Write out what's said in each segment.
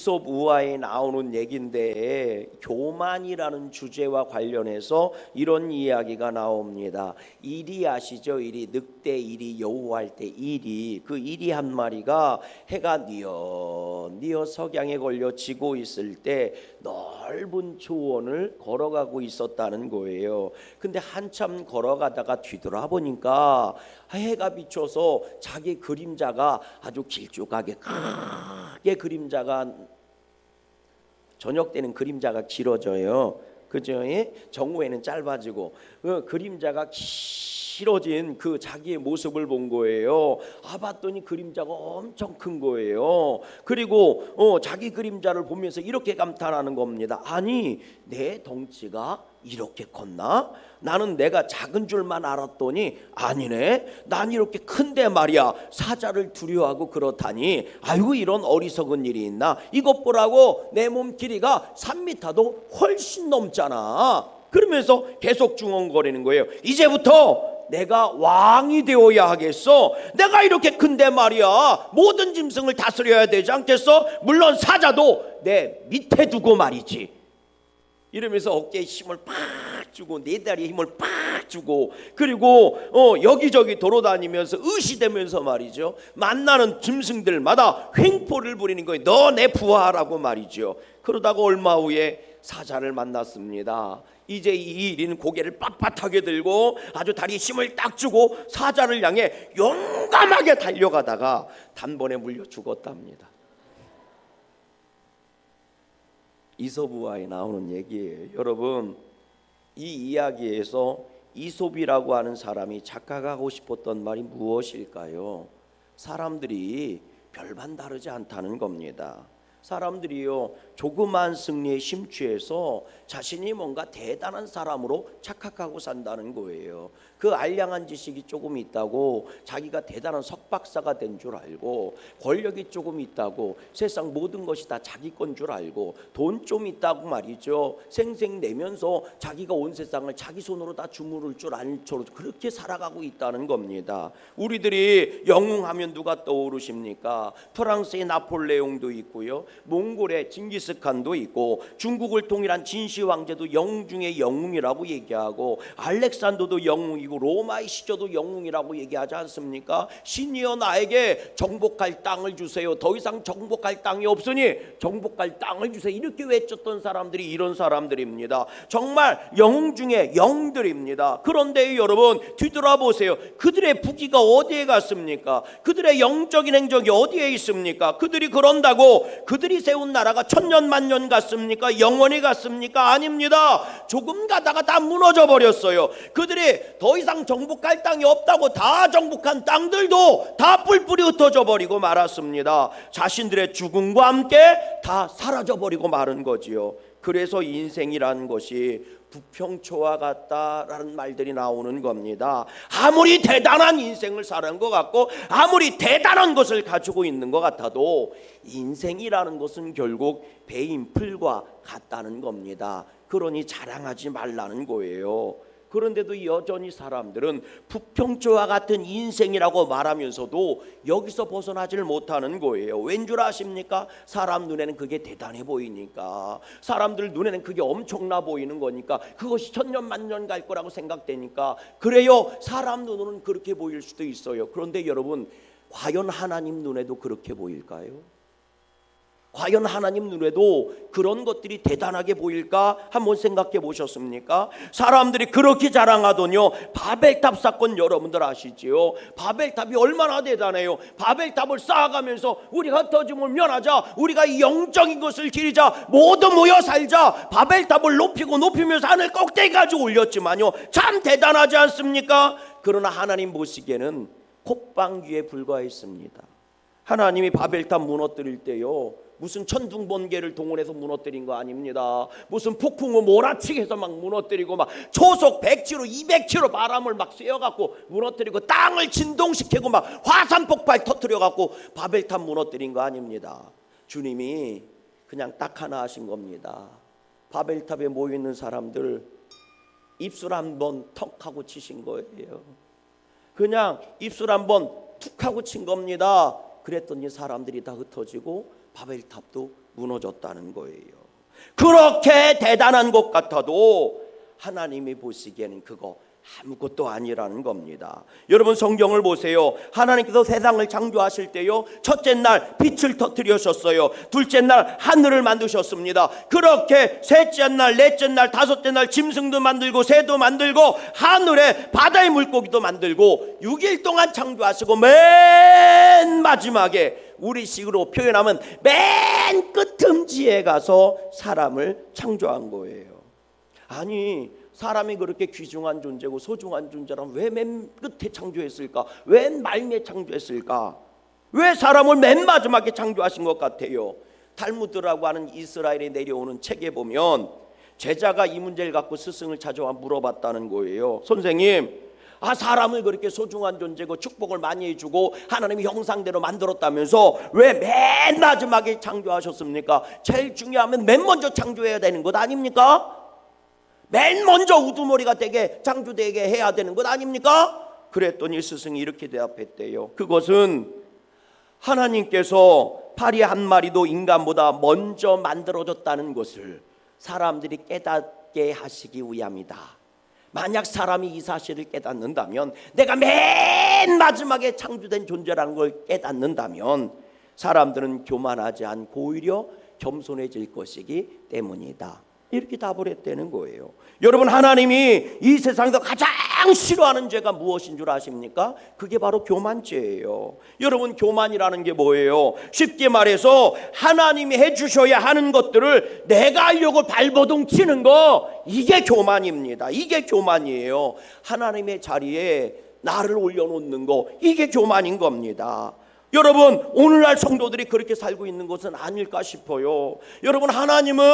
이솝 우화에 나오는 얘기인데 교만이라는 주제와 관련해서 이런 이야기가 나옵니다. 이리 아시죠? 이리 늑대 이리 여호와할 때 이리, 그 이리 한 마리가 해가 뉘어 석양에 걸려 지고 있을 때 넓은 초원을 걸어가고 있었다는 거예요. 근데 한참 걸어가다가 뒤돌아보니까 해가 비춰서 자기 그림자가 아주 길쭉하게 크게 그림자가, 저녁 때는 그림자가 길어져요. 그죠? 정오에는 짧아지고 그 그림자가 길어진 그 자기의 모습을 본 거예요. 봤더니 그림자가 엄청 큰 거예요. 그리고 자기 그림자를 보면서 이렇게 감탄하는 겁니다. 아니, 내 덩치가 이렇게 컸나? 나는 내가 작은 줄만 알았더니 아니네, 난 이렇게 큰데 말이야. 사자를 두려워하고 그렇다니, 아이고 이런 어리석은 일이 있나? 이것 보라고, 내 몸 길이가 3m도 훨씬 넘잖아. 그러면서 계속 중얼거리는 거예요. 이제부터 내가 왕이 되어야 하겠어. 내가 이렇게 큰데 말이야, 모든 짐승을 다스려야 되지 않겠어? 물론 사자도 내 밑에 두고 말이지. 이러면서 어깨에 힘을 팍 주고 네 다리에 힘을 팍 주고, 그리고 여기저기 돌아다니면서 의시되면서 말이죠, 만나는 짐승들마다 횡포를 부리는 거예요. 너 내 부하라고 말이죠. 그러다가 얼마 후에 사자를 만났습니다. 이제 이 일인 고개를 빳빳하게 들고 아주 다리에 힘을 딱 주고 사자를 향해 용감하게 달려가다가 단번에 물려 죽었답니다. 이솝 우화에 나오는 얘기예요. 여러분, 이 이야기에서 이솝이라고 하는 사람이 작가가 하고 싶었던 말이 무엇일까요? 사람들이 별반 다르지 않다는 겁니다. 사람들이요, 조그만 승리에 심취해서 자신이 뭔가 대단한 사람으로 착각하고 산다는 거예요. 그 알량한 지식이 조금 있다고 자기가 대단한 석박사가 된 줄 알고, 권력이 조금 있다고 세상 모든 것이 다 자기 건 줄 알고, 돈 좀 있다고 말이죠, 생색내면서 자기가 온 세상을 자기 손으로 다 주무를 줄 아는 처럼 그렇게 살아가고 있다는 겁니다. 우리들이 영웅하면 누가 떠오르십니까? 프랑스의 나폴레옹도 있고요, 몽골의 징기스칸도 있고, 중국을 통일한 진시 황제도 영웅 중에 영웅이라고 얘기하고, 알렉산더도 영웅이고, 로마의 시저도 영웅이라고 얘기하지 않습니까? 신이여 나에게 정복할 땅을 주세요. 더 이상 정복할 땅이 없으니 정복할 땅을 주세요. 이렇게 외쳤던 사람들이 이런 사람들입니다. 정말 영웅 중에 영들입니다. 그런데 여러분, 뒤돌아보세요. 그들의 부귀가 어디에 갔습니까? 그들의 영적인 행적이 어디에 있습니까? 그들이 그런다고 그들이 세운 나라가 천년 만년 갔습니까? 영원히 갔습니까? 아닙니다. 조금 가다가 다 무너져 버렸어요. 그들이 더 이상 정복할 땅이 없다고 다 정복한 땅들도 다 뿔뿔이 흩어져 버리고 말았습니다. 자신들의 죽음과 함께 다 사라져 버리고 마른 거지요. 그래서 인생이라는 것이 부평초와 같다라는 말들이 나오는 겁니다. 아무리 대단한 인생을 사는 것 같고, 아무리 대단한 것을 가지고 있는 것 같아도 인생이라는 것은 결국 베인 풀과 같다는 겁니다. 그러니 자랑하지 말라는 거예요. 그런데도 여전히 사람들은 부평초와 같은 인생이라고 말하면서도 여기서 벗어나질 못하는 거예요. 왠 줄 아십니까? 사람 눈에는 그게 대단해 보이니까, 사람들 눈에는 그게 엄청나 보이는 거니까, 그것이 천년 만년 갈 거라고 생각되니까. 그래요, 사람 눈으로는 그렇게 보일 수도 있어요. 그런데 여러분, 과연 하나님 눈에도 그렇게 보일까요? 과연 하나님 눈에도 그런 것들이 대단하게 보일까? 한번 생각해 보셨습니까? 사람들이 그렇게 자랑하더니요, 바벨탑 사건 여러분들 아시지요? 바벨탑이 얼마나 대단해요. 바벨탑을 쌓아가면서 우리가 흩어짐을 면하자, 우리가 이 영적인 것을 기리자, 모두 모여 살자, 바벨탑을 높이면서 하늘 꼭대기까지 올렸지만요, 참 대단하지 않습니까? 그러나 하나님 보시기에는 콧방귀에 불과했습니다. 하나님이 바벨탑 무너뜨릴 때요, 무슨 천둥번개를 동원해서 무너뜨린 거 아닙니다. 무슨 폭풍우 몰아치기 해서 막 무너뜨리고, 막 초속 100km 200km 바람을 막 쐬어갖고 무너뜨리고, 땅을 진동시키고 막 화산 폭발 터뜨려갖고 바벨탑 무너뜨린 거 아닙니다. 주님이 그냥 딱 하나 하신 겁니다. 바벨탑에 모여있는 사람들 입술 한번 턱 하고 치신 거예요. 그냥 입술 한번 툭 하고 친 겁니다. 그랬더니 사람들이 다 흩어지고 바벨탑도 무너졌다는 거예요. 그렇게 대단한 것 같아도 하나님이 보시기에는 그거 아무것도 아니라는 겁니다. 여러분 성경을 보세요. 하나님께서 세상을 창조하실 때요, 첫째 날 빛을 터뜨리셨어요. 둘째 날 하늘을 만드셨습니다. 그렇게 셋째 날, 넷째 날, 다섯째 날 짐승도 만들고 새도 만들고 하늘에 바다의 물고기도 만들고 6일 동안 창조하시고 맨 마지막에 우리식으로 표현하면 맨 끝음지에 가서 사람을 창조한 거예요. 아니, 사람이 그렇게 귀중한 존재고 소중한 존재라면 왜 맨 끝에 창조했을까? 왜 말미에 창조했을까? 왜 사람을 맨 마지막에 창조하신 것 같아요? 탈무드라고 하는 이스라엘에 내려오는 책에 보면 제자가 이 문제를 갖고 스승을 찾아와 물어봤다는 거예요. 선생님, 사람을 그렇게 소중한 존재고 축복을 많이 해주고 하나님의 형상대로 만들었다면서 왜 맨 마지막에 창조하셨습니까? 제일 중요하면 맨 먼저 창조해야 되는 것 아닙니까? 맨 먼저 우두머리가 되게 창조되게 해야 되는 것 아닙니까? 그랬더니 스승이 이렇게 대답했대요. 그것은 하나님께서 파리 한 마리도 인간보다 먼저 만들어졌다는 것을 사람들이 깨닫게 하시기 위함이다. 만약 사람이 이 사실을 깨닫는다면, 내가 맨 마지막에 창조된 존재라는 걸 깨닫는다면 사람들은 교만하지 않고 오히려 겸손해질 것이기 때문이다. 이렇게 답을 했다는 거예요. 여러분, 하나님이 이 세상에서 가장 싫어하는 죄가 무엇인 줄 아십니까? 그게 바로 교만죄예요. 여러분, 교만이라는 게 뭐예요? 쉽게 말해서 하나님이 해주셔야 하는 것들을 내가 하려고 발버둥 치는 거, 이게 교만입니다. 이게 교만이에요. 하나님의 자리에 나를 올려놓는 거, 이게 교만인 겁니다. 여러분, 오늘날 성도들이 그렇게 살고 있는 것은 아닐까 싶어요. 여러분, 하나님은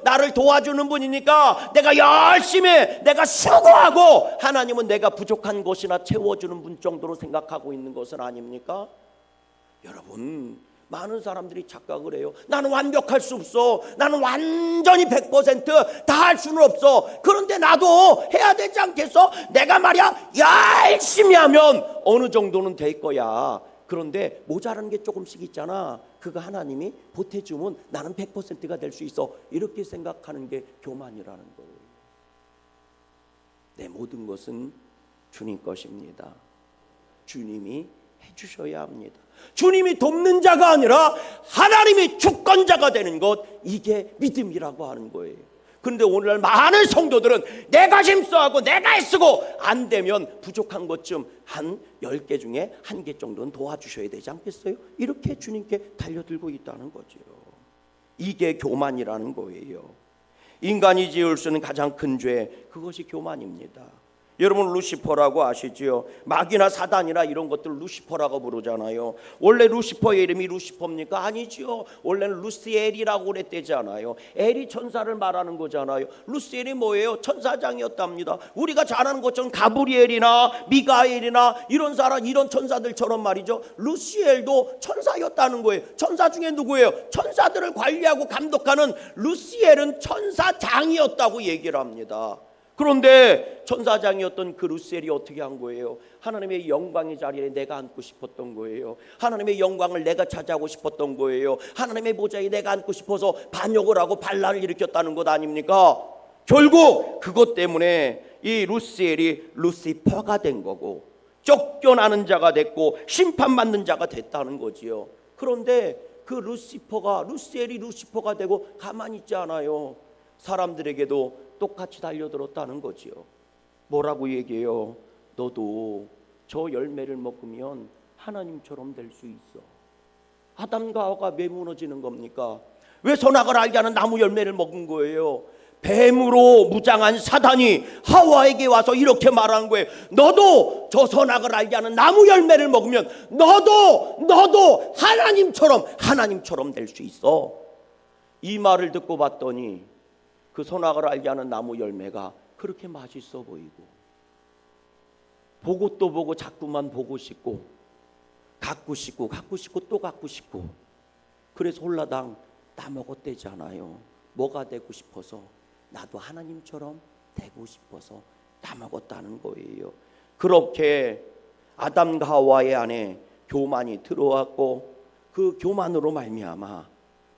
나를 도와주는 분이니까 내가 열심히 내가 수고하고, 하나님은 내가 부족한 것이나 채워주는 분 정도로 생각하고 있는 것은 아닙니까? 여러분, 많은 사람들이 착각을 해요. 나는 완벽할 수 없어. 나는 완전히 100% 다 할 수는 없어. 그런데 나도 해야 되지 않겠어? 내가 말이야 열심히 하면 어느 정도는 될 거야. 그런데 모자라는 게 조금씩 있잖아. 그거 하나님이 보태주면 나는 100%가 될 수 있어. 이렇게 생각하는 게 교만이라는 거예요. 내 모든 것은 주님 것입니다. 주님이 해주셔야 합니다. 주님이 돕는 자가 아니라 하나님이 주권자가 되는 것, 이게 믿음이라고 하는 거예요. 그런데 오늘날 많은 성도들은 내가 힘써하고 내가 애쓰고 안 되면 부족한 것 좀 한 10개 중에 1개 정도는 도와주셔야 되지 않겠어요? 이렇게 주님께 달려들고 있다는 거죠. 이게 교만이라는 거예요. 인간이 지을 수 있는 가장 큰 죄, 그것이 교만입니다. 여러분, 루시퍼라고 아시지요? 마귀나 사단이나 이런 것들 루시퍼라고 부르잖아요. 원래 루시퍼의 이름이 루시퍼입니까? 아니지요. 원래는 루시엘이라고 그랬대잖아요. 엘이 천사를 말하는 거잖아요. 루시엘이 뭐예요? 천사장이었답니다. 우리가 잘 아는 것처럼 가브리엘이나 미가엘이나 이런 사람, 이런 천사들처럼 말이죠. 루시엘도 천사였다는 거예요. 천사 중에 누구예요? 천사들을 관리하고 감독하는 루시엘은 천사장이었다고 얘기를 합니다. 그런데 천사장이었던 그 루시엘이 어떻게 한 거예요? 하나님의 영광의 자리에 내가 앉고 싶었던 거예요. 하나님의 영광을 내가 차지하고 싶었던 거예요. 하나님의 보좌에 내가 앉고 싶어서 반역을 하고 반란을 일으켰다는 것 아닙니까? 결국 그것 때문에 이 루시엘이 루시퍼가 된 거고, 쫓겨나는 자가 됐고 심판받는 자가 됐다는 거지요. 그런데 그 루시엘이 루시퍼가 되고 가만히 있지 않아요. 사람들에게도 똑같이 달려들었다는 거지요. 뭐라고 얘기해요? 너도 저 열매를 먹으면 하나님처럼 될 수 있어. 아담과 하와가 왜 무너지는 겁니까? 왜 선악을 알게 하는 나무 열매를 먹은 거예요? 뱀으로 무장한 사단이 하와에게 와서 이렇게 말한 거예요. 너도 저 선악을 알게 하는 나무 열매를 먹으면 너도 하나님처럼 될 수 있어. 이 말을 듣고 봤더니 그 선악을 알게 하는 나무 열매가 그렇게 맛있어 보이고, 보고 또 보고 자꾸만 보고 싶고, 갖고 싶고 또 갖고 싶고, 그래서 홀라당 따먹었대잖아요. 뭐가 되고 싶어서? 나도 하나님처럼 되고 싶어서 따먹었다는 거예요. 그렇게 아담과 하와의 안에 교만이 들어왔고, 그 교만으로 말미암아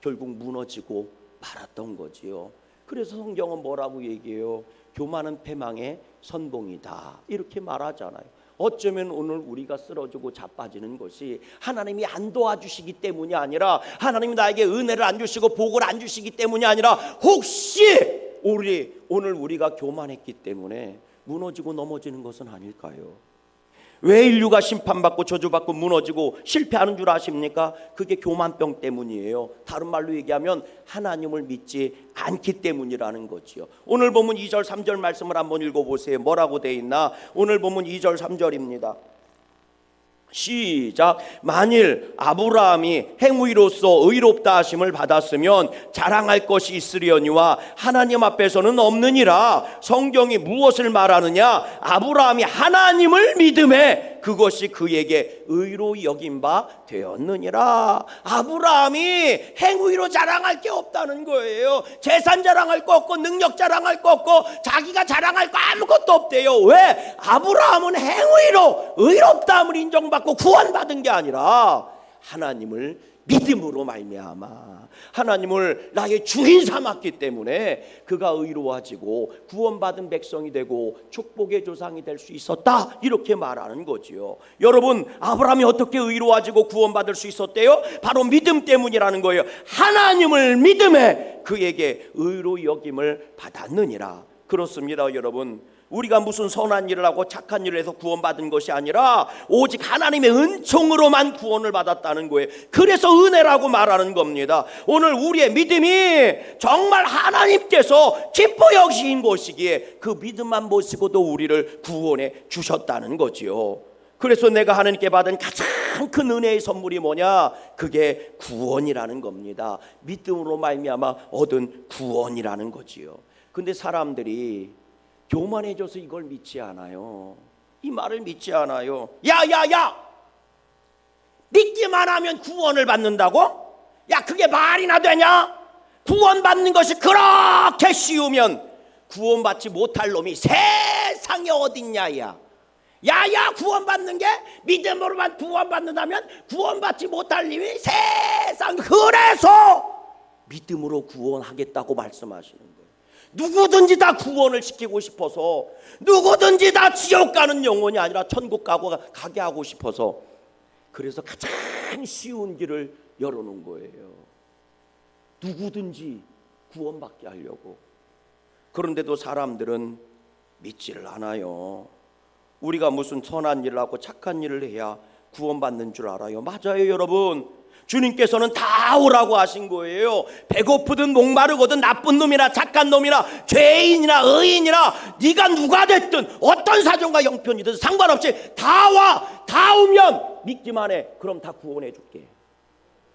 결국 무너지고 말았던 거지요. 그래서 성경은 뭐라고 얘기해요? 교만은 패망의 선봉이다 이렇게 말하잖아요. 어쩌면 오늘 우리가 쓰러지고 자빠지는 것이 하나님이 안 도와주시기 때문이 아니라, 하나님이 나에게 은혜를 안 주시고 복을 안 주시기 때문이 아니라, 혹시 오늘 우리가 교만했기 때문에 무너지고 넘어지는 것은 아닐까요? 왜 인류가 심판받고 저주받고 무너지고 실패하는 줄 아십니까? 그게 교만병 때문이에요. 다른 말로 얘기하면 하나님을 믿지 않기 때문이라는 거지요. 오늘 보면 2절 3절 말씀을 한번 읽어보세요. 뭐라고 돼 있나? 오늘 보면 2절 3절입니다. 시작. 만일 아브라함이 행위로서 의롭다 하심을 받았으면 자랑할 것이 있으려니와 하나님 앞에서는 없느니라. 성경이 무엇을 말하느냐? 아브라함이 하나님을 믿음에 그것이 그에게 의로 여긴 바 되었느니라. 아브라함이 행위로 자랑할 게 없다는 거예요. 재산 자랑할 거 없고 능력 자랑할 거 없고 자기가 자랑할 거 아무것도 없대요. 왜? 아브라함은 행위로 의롭다함을 인정받고 구원받은 게 아니라 하나님을 믿음으로 말미암아 하나님을 나의 주인 삼았기 때문에 그가 의로워지고 구원받은 백성이 되고 축복의 조상이 될 수 있었다 이렇게 말하는 거지요. 여러분, 아브라함이 어떻게 의로워지고 구원받을 수 있었대요? 바로 믿음 때문이라는 거예요. 하나님을 믿음에 그에게 의로 여김을 받았느니라. 그렇습니다. 여러분, 우리가 무슨 선한 일을 하고 착한 일을 해서 구원받은 것이 아니라 오직 하나님의 은총으로만 구원을 받았다는 거예요. 그래서 은혜라고 말하는 겁니다. 오늘 우리의 믿음이 정말 하나님께서 기뻐 여기신 것이기에 그 믿음만 모시고도 우리를 구원해 주셨다는 거지요. 그래서 내가 하나님께 받은 가장 큰 은혜의 선물이 뭐냐? 그게 구원이라는 겁니다. 믿음으로 말미암아 얻은 구원이라는 거지요. 근데 사람들이 교만해져서 이걸 믿지 않아요. 이 말을 믿지 않아요. 야! 믿기만 하면 구원을 받는다고? 야, 그게 말이나 되냐? 구원받는 것이 그렇게 쉬우면 구원받지 못할 놈이 세상에 어딨냐? 야야, 구원받는 게 믿음으로만 구원받는다면 구원받지 못할 놈이 세상. 그래서 믿음으로 구원하겠다고 말씀하시는 거예요. 누구든지 다 구원을 시키고 싶어서, 누구든지 다 지옥 가는 영혼이 아니라 천국 가게 하고 싶어서, 그래서 가장 쉬운 길을 열어놓은 거예요. 누구든지 구원받게 하려고. 그런데도 사람들은 믿지를 않아요. 우리가 무슨 선한 일을 하고 착한 일을 해야 구원받는 줄 알아요. 맞아요, 여러분. 주님께서는 다 오라고 하신 거예요. 배고프든 목마르거든 나쁜 놈이나 착한 놈이나 죄인이나 의인이나 네가 누가 됐든 어떤 사정과 형편이든 상관없이 다 와. 다 오면 믿기만 해. 그럼 다 구원해 줄게.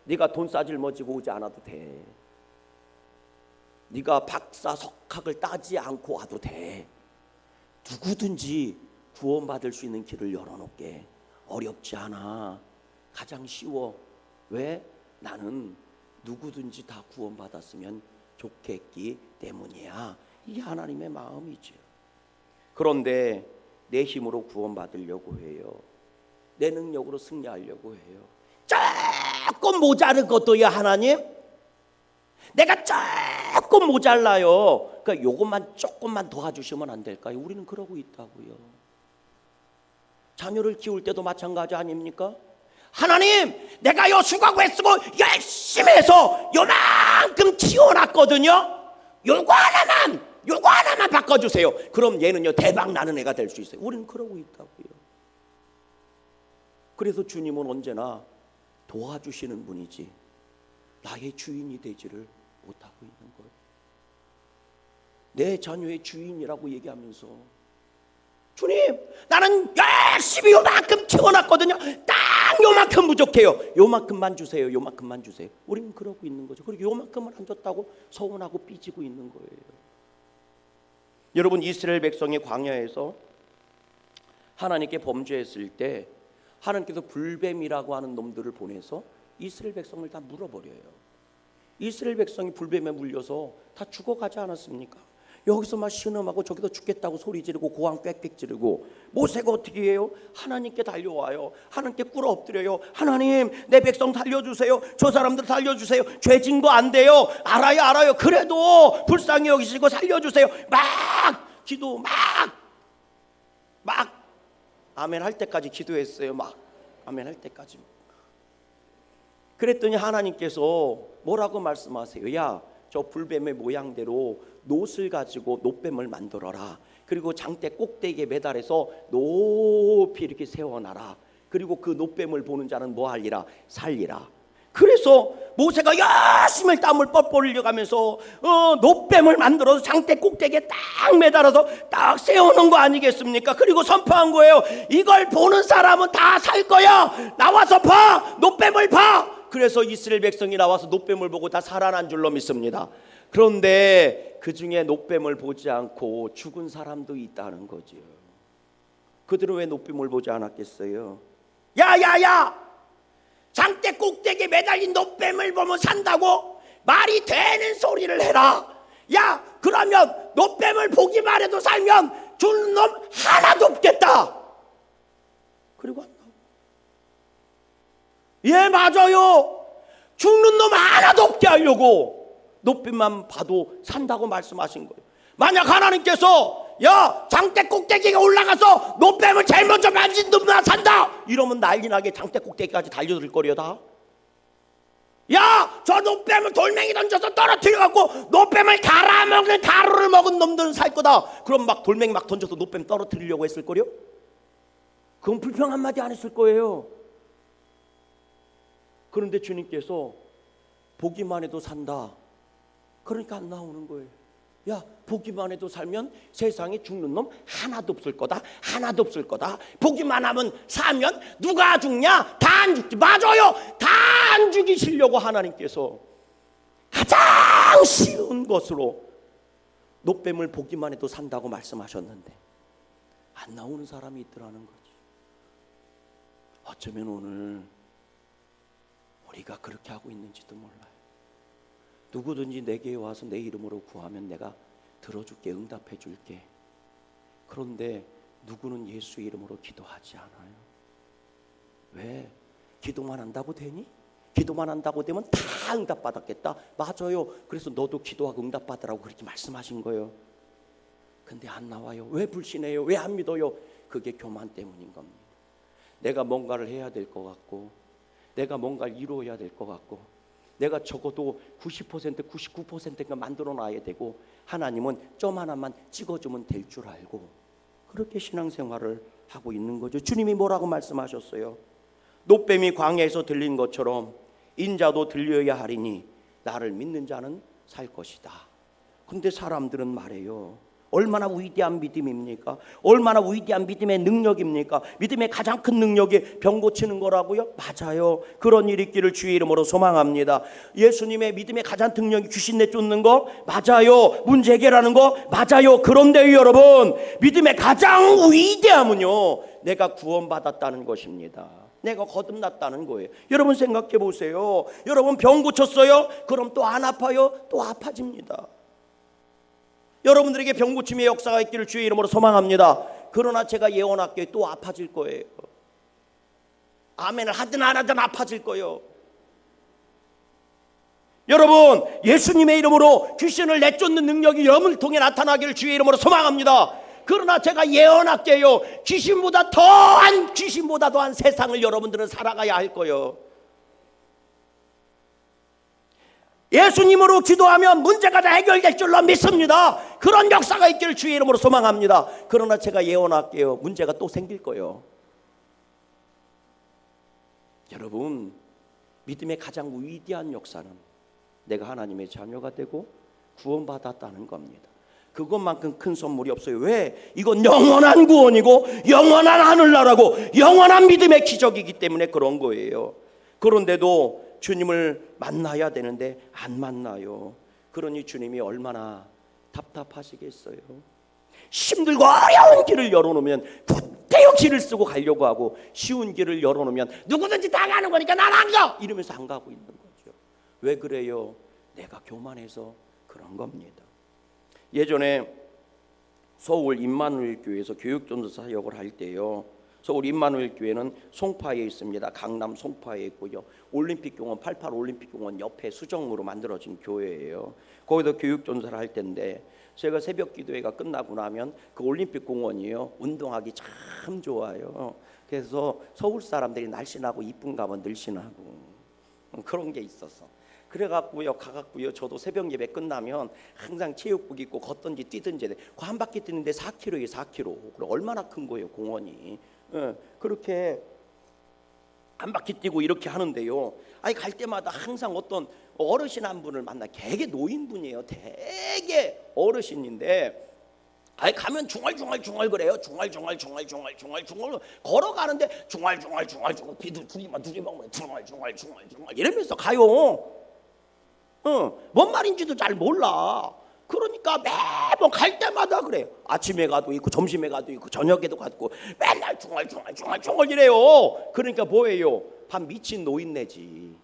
네가 돈 싸질머지고 오지 않아도 돼. 네가 박사 석학을 따지 않고 와도 돼. 누구든지 구원받을 수 있는 길을 열어놓게. 어렵지 않아. 가장 쉬워. 왜? 나는 누구든지 다 구원받았으면 좋겠기 때문이야. 이게 하나님의 마음이죠. 그런데 내 힘으로 구원받으려고 해요. 내 능력으로 승리하려고 해요. 조금 모자른 것도요, 하나님. 내가 조금 모자라요. 그러니까 요것만 조금만 도와주시면 안 될까요? 우리는 그러고 있다고요. 자녀를 키울 때도 마찬가지 아닙니까? 하나님, 내가 요 수고하고 애쓰고 열심히 해서 요만큼 키워놨거든요. 요거 하나만 바꿔주세요. 그럼 얘는요 대박 나는 애가 될 수 있어요. 우리는 그러고 있다고요. 그래서 주님은 언제나 도와주시는 분이지 나의 주인이 되지를 못하고 있는 거예요. 내 자녀의 주인이라고 얘기하면서, 주님, 나는 열심히 요만큼 키워놨거든요. 딱 요만큼 부족해요. 요만큼만 주세요. 요만큼만 주세요. 우리는 그러고 있는 거죠. 그리고 요만큼을 안 줬다고 서운하고 삐지고 있는 거예요. 여러분, 이스라엘 백성이 광야에서 하나님께 범죄했을 때 하나님께서 불뱀이라고 하는 놈들을 보내서 이스라엘 백성을 다 물어버려요. 이스라엘 백성이 불뱀에 물려서 다 죽어가지 않았습니까? 여기서 막 신음하고 저기서 죽겠다고 소리 지르고 고함 꽥꽥 지르고 모세가 어떻게 해요? 하나님께 달려와요. 하나님께 꿇어 엎드려요. 하나님, 내 백성 살려주세요. 저 사람들 살려주세요. 죄 진 거 안 돼요. 알아요. 그래도 불쌍히 여기시고 살려주세요. 막 기도 막 아멘 할 때까지 기도했어요. 막 아멘 할 때까지. 그랬더니 하나님께서 뭐라고 말씀하세요? 야, 저 불뱀의 모양대로 놋을 가지고 놋뱀을 만들어라. 그리고 장대 꼭대기에 매달아서 높이 이렇게 세워놔라. 그리고 그 놋뱀을 보는 자는 뭐 하리라? 살리라. 그래서 모세가 열심히 땀을 뻘뻘 흘려가면서 놋뱀을 만들어서 장대 꼭대기에 딱 매달아서 딱 세우는 거 아니겠습니까? 그리고 선포한 거예요. 이걸 보는 사람은 다 살 거야. 나와서 봐. 놋뱀을 봐. 그래서 이스라엘 백성이 나와서 놋뱀을 보고 다 살아난 줄로 믿습니다. 그런데 그 중에 놋뱀을 보지 않고 죽은 사람도 있다는 거죠. 그들은 왜 놋뱀을 보지 않았겠어요? 야야야! 장대 꼭대기에 매달린 놋뱀을 보면 산다고? 말이 되는 소리를 해라. 야, 그러면 놋뱀을 보기만 해도 살면 죽는 놈 하나도 없겠다. 그리고 안 나오고. 예, 맞아요. 죽는 놈 하나도 없게 하려고 놋뱀만 봐도 산다고 말씀하신 거예요. 만약 하나님께서 야, 장대 꼭대기에 올라가서 놋뱀을 제일 먼저 만진 놈만 산다 이러면 난리나게 장대 꼭대기까지 달려들 거려다. 야, 저 놋뱀을 돌멩이 던져서 떨어뜨려갖고 놋뱀을 갈아먹는 가루를 먹은 놈들은 살 거다. 그럼 막 돌멩이 막 던져서 놋뱀 떨어뜨리려고 했을 거려? 그건 불평 한마디 안 했을 거예요. 그런데 주님께서 보기만 해도 산다. 그러니까 안 나오는 거예요. 야, 보기만 해도 살면 세상에 죽는 놈 하나도 없을 거다. 하나도 없을 거다. 보기만 하면 사면 누가 죽냐? 다 안 죽지. 맞아요. 다 안 죽이시려고 하나님께서 가장 쉬운 것으로 놋뱀을 보기만 해도 산다고 말씀하셨는데 안 나오는 사람이 있더라는 거지. 어쩌면 오늘 우리가 그렇게 하고 있는지도 몰라요. 누구든지 내게 와서 내 이름으로 구하면 내가 들어줄게, 응답해 줄게. 그런데 누구는 예수 이름으로 기도하지 않아요. 왜? 기도만 한다고 되니? 기도만 한다고 되면 다 응답받았겠다. 맞아요. 그래서 너도 기도하고 응답받으라고 그렇게 말씀하신 거예요. 근데 안 나와요. 왜 불신해요? 왜 안 믿어요? 그게 교만 때문인 겁니다. 내가 뭔가를 해야 될 것 같고, 내가 뭔가를 이루어야 될 것 같고, 내가 적어도 90%, 99%가 만들어 놔야 되고, 하나님은 점 하나만 찍어주면 될 줄 알고 그렇게 신앙생활을 하고 있는 거죠. 주님이 뭐라고 말씀하셨어요? 놋뱀이 광야에서 들린 것처럼 인자도 들려야 하리니 나를 믿는 자는 살 것이다. 그런데 사람들은 말해요. 얼마나 위대한 믿음입니까? 얼마나 위대한 믿음의 능력입니까? 믿음의 가장 큰 능력이 병 고치는 거라고요? 맞아요. 그런 일이 있기를 주의 이름으로 소망합니다. 예수님의 믿음의 가장 큰 능력이 귀신 내쫓는 거? 맞아요. 문제 해결하는 거? 맞아요. 그런데 여러분, 믿음의 가장 위대함은요, 내가 구원받았다는 것입니다. 내가 거듭났다는 거예요. 여러분 생각해 보세요. 여러분 병 고쳤어요? 그럼 또 안 아파요? 또 아파집니다. 여러분들에게 병고침의 역사가 있기를 주의 이름으로 소망합니다. 그러나 제가 예언할게요. 또 아파질 거예요. 아멘을 하든 안 하든 아파질 거예요. 여러분, 예수님의 이름으로 귀신을 내쫓는 능력이 여러분을 통해 나타나기를 주의 이름으로 소망합니다. 그러나 제가 예언할게요. 귀신보다 더한 세상을 여러분들은 살아가야 할 거예요. 예수님으로 기도하면 문제가 다 해결될 줄로 믿습니다. 그런 역사가 있기를 주의 이름으로 소망합니다. 그러나 제가 예언할게요. 문제가 또 생길 거예요. 여러분, 믿음의 가장 위대한 역사는 내가 하나님의 자녀가 되고 구원받았다는 겁니다. 그것만큼 큰 선물이 없어요. 왜? 이건 영원한 구원이고 영원한 하늘나라고 영원한 믿음의 기적이기 때문에 그런 거예요. 그런데도 주님을 만나야 되는데 안 만나요. 그러니 주님이 얼마나 답답하시겠어요. 힘들고 어려운 길을 열어놓으면 붙대어 길을 쓰고 가려고 하고, 쉬운 길을 열어놓으면 누구든지 다 가는 거니까 난 안 가! 이러면서 안 가고 있는 거죠. 왜 그래요? 내가 교만해서 그런 겁니다. 예전에 서울 임마누엘 교회에서 교육전도사 사역을 할 때요, 서울 임마누엘 교회는 송파에 있습니다. 강남 송파에 있고요. 올림픽공원 88 올림픽공원 옆에 수정으로 만들어진 교회예요. 거기서 교육전도사를 할 때인데 제가 새벽 기도회가 끝나고 나면 그 올림픽공원이요, 운동하기 참 좋아요. 그래서 서울 사람들이 날씬하고 이쁜 가면 늘씬하고 그런 게 있었어. 그래갖고요 가갖고요 저도 새벽 예배 끝나면 항상 체육복 입고 걷든지 뛰든지 그 한 바퀴 뛰는데 4km예요. 4km. 그래 얼마나 큰 거예요 공원이. 그렇게 한 바퀴 뛰고 이렇게 하는데요, 아니 갈 때마다 항상 어떤 어르신 한 분을 만나. 되게 노인분이에요. 되게 어르신인데 아니 가면 중얼중얼 그래요. 중얼 걸어가는데 중얼 비도 두리만 중얼 이러면서 가요. 뭔 말인지도 잘 몰라. 그러니까 매번 갈 때마다 그래요. 아침에 가도 있고 점심에 가도 있고 저녁에도 가고 맨날 중얼 이래요. 그러니까 뭐예요? 반 미친 노인네지.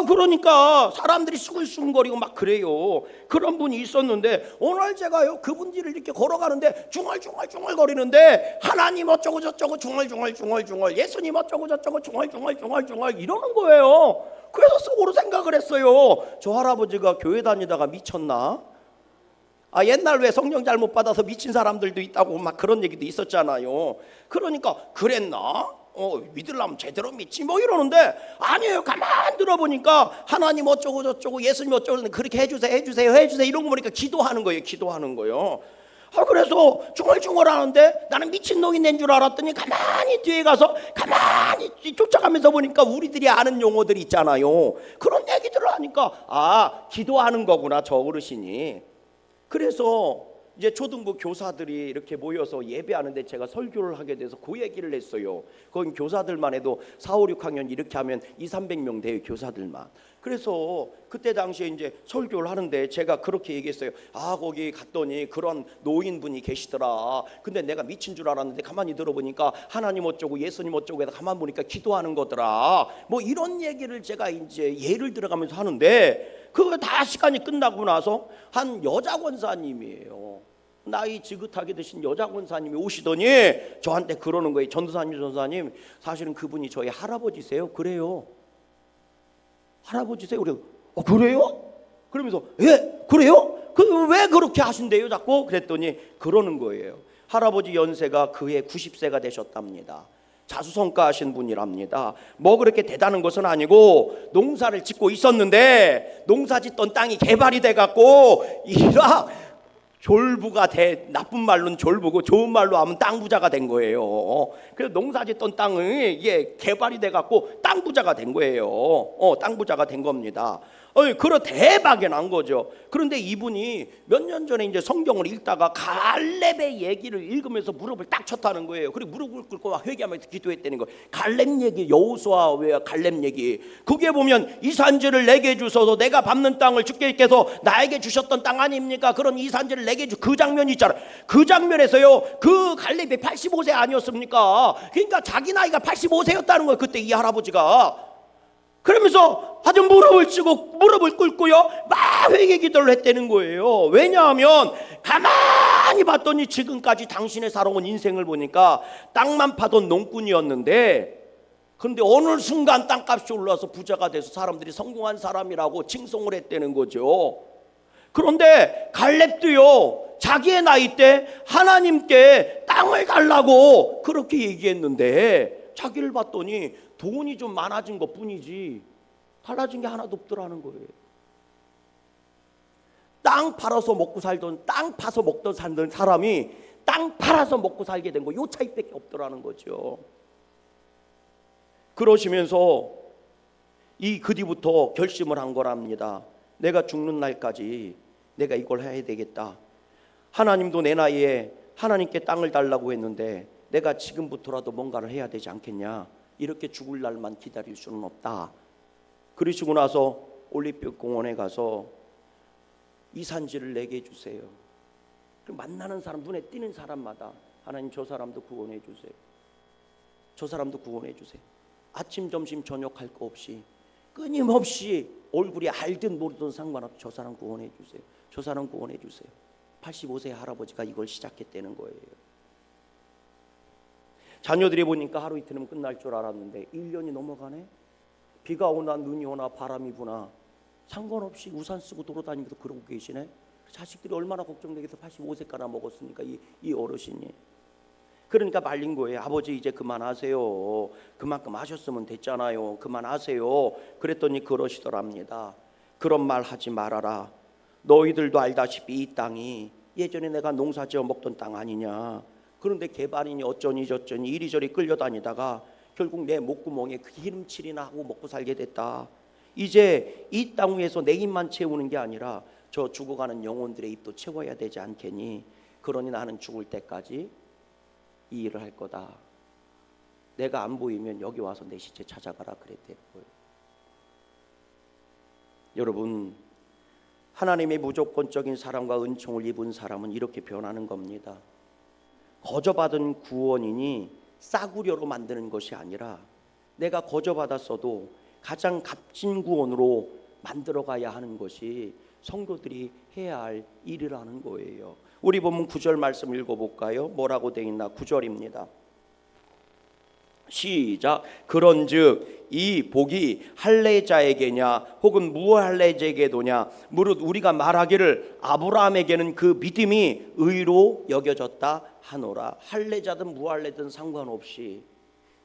그러니까 사람들이 수근수근거리고 막 그래요. 그런 분이 있었는데 오늘 제가요 그분들을 이렇게 걸어가는데 중얼 거리는데 하나님 어쩌고 저쩌고 중얼 예수님 어쩌고 저쩌고 중얼 이러는 거예요. 그래서 속으로 생각을 했어요. 저 할아버지가 교회 다니다가 미쳤나? 옛날 왜 성령 잘못 받아서 미친 사람들도 있다고 막 그런 얘기도 있었잖아요. 그러니까 그랬나? 믿으려면 제대로 믿지 뭐 이러는데 아니에요. 가만 들어보니까 하나님 어쩌고 저쩌고 예수님 어쩌고 저쩌고 그렇게 해주세요 이런 거 보니까 기도하는 거예요. 그래서 중얼중얼 하는데 나는 미친놈이 낸 줄 알았더니 가만히 뒤에 가서 가만히 쫓아가면서 보니까 우리들이 아는 용어들이 있잖아요. 그런 얘기들을 하니까 기도하는 거구나 저 어르신이. 그래서 이제 초등부 교사들이 이렇게 모여서 예배하는데 제가 설교를 하게 돼서 그 얘기를 했어요. 거긴 교사들만 해도 4, 5, 6학년 이렇게 하면 200~300명 돼요, 교사들만. 그래서 그때 당시에 이제 설교를 하는데 제가 그렇게 얘기했어요. 거기 갔더니 그런 노인분이 계시더라. 근데 내가 미친 줄 알았는데 가만히 들어보니까 하나님 어쩌고 예수님 어쩌고 해서 가만 보니까 기도하는 거더라. 뭐 이런 얘기를 제가 이제 예를 들어가면서 하는데 그거 다 시간이 끝나고 나서 한 여자 권사님이에요. 나이 지긋하게 드신 여자 권사님이 오시더니 저한테 그러는 거예요. 전도사님 사실은 그분이 저희 할아버지세요. 그래요. 할아버지세요? 그래요. 그래요? 그러면서 그래요? 왜 그렇게 하신대요 자꾸? 그랬더니 그러는 거예요. 할아버지 연세가 그해 90세가 되셨답니다. 자수성가 하신 분이랍니다. 뭐 그렇게 대단한 것은 아니고 농사를 짓고 있었는데 농사 짓던 땅이 개발이 돼갖고 졸부가 나쁜 말로는 졸부고 좋은 말로 하면 땅 부자가 된 거예요. 그래서 농사 짓던 땅이 이게 개발이 돼갖고 땅 부자가 된 거예요. 땅 부자가 된 겁니다. 그런 대박이 난 거죠. 그런데 이분이 몇 년 전에 이제 성경을 읽다가 갈렙의 얘기를 읽으면서 무릎을 딱 쳤다는 거예요. 그리고 무릎을 꿇고 회개하면서 기도했다는 거예요. 갈렙 얘기, 여호수아 왜 갈렙 얘기. 그게 보면 이 산지를 내게 주셔서 내가 밟는 땅을 주께서 나에게 주셨던 땅 아닙니까? 그런 이 산지를 내게 그 장면이 있잖아요. 그 장면에서요 그 갈렙이 85세 아니었습니까? 그러니까 자기 나이가 85세였다는 거예요. 그때 이 할아버지가. 그러면서 아주 무릎을 꿇고요 막 회개 기도를 했다는 거예요. 왜냐하면 가만히 봤더니 지금까지 당신의 살아온 인생을 보니까 땅만 파던 농꾼이었는데 그런데 어느 순간 땅값이 올라서 부자가 돼서 사람들이 성공한 사람이라고 칭송을 했다는 거죠. 그런데 갈렙도요 자기의 나이 때 하나님께 땅을 달라고 그렇게 얘기했는데 자기를 봤더니 돈이 좀 많아진 것 뿐이지 달라진 게 하나도 없더라는 거예요. 땅 팔아서 먹고 살던 땅 파서 먹던 살던 사람이 땅 팔아서 먹고 살게 된 거 요 차이밖에 없더라는 거죠. 그러시면서 그 뒤부터 결심을 한 거랍니다. 내가 죽는 날까지 내가 이걸 해야 되겠다. 하나님도 내 나이에 하나님께 땅을 달라고 했는데 내가 지금부터라도 뭔가를 해야 되지 않겠냐. 이렇게 죽을 날만 기다릴 수는 없다. 그러시고 나서 올림픽 공원에 가서 이 산지를 내게 주세요. 만나는 사람, 눈에 띄는 사람마다 하나님 저 사람도 구원해 주세요. 저 사람도 구원해 주세요. 아침 점심 저녁 할 거 없이 끊임없이 얼굴이 알든 모르든 상관없이 저 사람 구원해 주세요. 저 사람 구원해 주세요. 85세 할아버지가 이걸 시작했다는 거예요. 자녀들이 보니까 하루 이틀이면 끝날 줄 알았는데 1년이 넘어가네. 비가 오나 눈이 오나 바람이 부나 상관없이 우산 쓰고 돌아다니면서 그러고 계시네. 자식들이 얼마나 걱정되겠어. 85세까지 먹었으니까 이 어르신이. 그러니까 말린 거예요. 아버지 이제 그만하세요. 그만큼 하셨으면 됐잖아요. 그만하세요. 그랬더니 그러시더랍니다. 그런 말 하지 말아라. 너희들도 알다시피 이 땅이 예전에 내가 농사지어 먹던 땅 아니냐. 그런데 개발이니 어쩌니 저쩌니 이리저리 끌려다니다가 결국 내 목구멍에 기름칠이나 하고 먹고 살게 됐다. 이제 이 땅 위에서 내 입만 채우는 게 아니라 저 죽어가는 영혼들의 입도 채워야 되지 않겠니? 그러니 나는 죽을 때까지 이 일을 할 거다. 내가 안 보이면 여기 와서 내 시체 찾아가라 그랬대요. 여러분, 하나님의 무조건적인 사랑과 은총을 입은 사람은 이렇게 변하는 겁니다. 거저받은 구원이니 싸구려로 만드는 것이 아니라 내가 거저받았어도 가장 값진 구원으로 만들어가야 하는 것이 성도들이 해야 할 일이라는 거예요. 우리 보면 9절 말씀 읽어볼까요? 뭐라고 되어 있나? 9절입니다. 시작. 그런즉 이 복이 할례자에게냐 혹은 무할례자에게도냐 무릇 우리가 말하기를 아브라함에게는 그 믿음이 의로 여겨졌다 하노라. 할례자든 무할례든 상관없이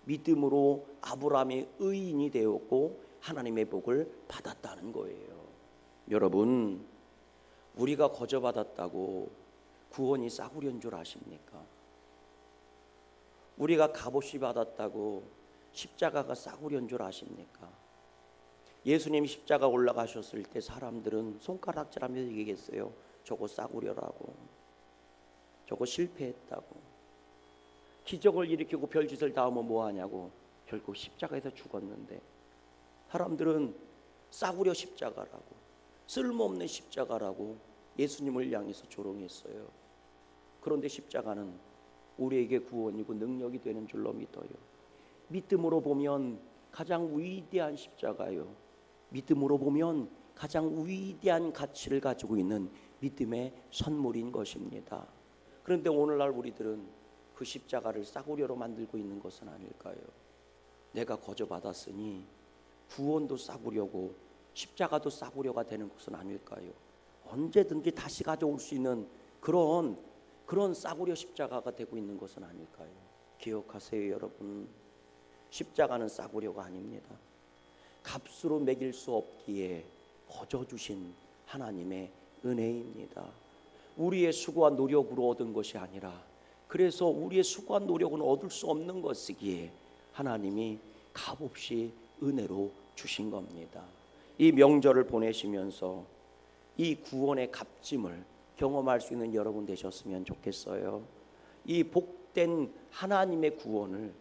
믿음으로 아브라함이 의인이 되었고 하나님의 복을 받았다는 거예요. 여러분, 우리가 거저받았다고 구원이 싸구려인 줄 아십니까? 우리가 값없이 받았다고 십자가가 싸구려인 줄 아십니까? 예수님 십자가 올라가셨을 때 사람들은 손가락질하면서 얘기했어요. 저거 싸구려라고, 저거 실패했다고. 기적을 일으키고 별짓을 다 하면 뭐하냐고. 결국 십자가에서 죽었는데 사람들은 싸구려 십자가라고, 쓸모없는 십자가라고 예수님을 향해서 조롱했어요. 그런데 십자가는 우리에게 구원이고 능력이 되는 줄로 믿어요. 믿음으로 보면 가장 위대한 십자가요. 믿음으로 보면 가장 위대한 가치를 가지고 있는 믿음의 선물인 것입니다. 그런데 오늘날 우리들은 그 십자가를 싸구려로 만들고 있는 것은 아닐까요? 내가 거저받았으니 구원도 싸구려고 십자가도 싸구려가 되는 것은 아닐까요? 언제든지 다시 가져올 수 있는 그런 싸구려 십자가가 되고 있는 것은 아닐까요? 기억하세요, 여러분. 십자가는 싸구려가 아닙니다. 값으로 매길 수 없기에 거저 주신 하나님의 은혜입니다. 우리의 수고와 노력으로 얻은 것이 아니라, 그래서 우리의 수고와 노력은 얻을 수 없는 것이기에 하나님이 값없이 은혜로 주신 겁니다. 이 명절을 보내시면서 이 구원의 값짐을 경험할 수 있는 여러분 되셨으면 좋겠어요. 이 복된 하나님의 구원을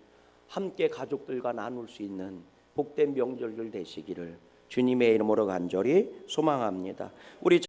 함께 가족들과 나눌 수 있는 복된 명절들 되시기를 주님의 이름으로 간절히 소망합니다. 우리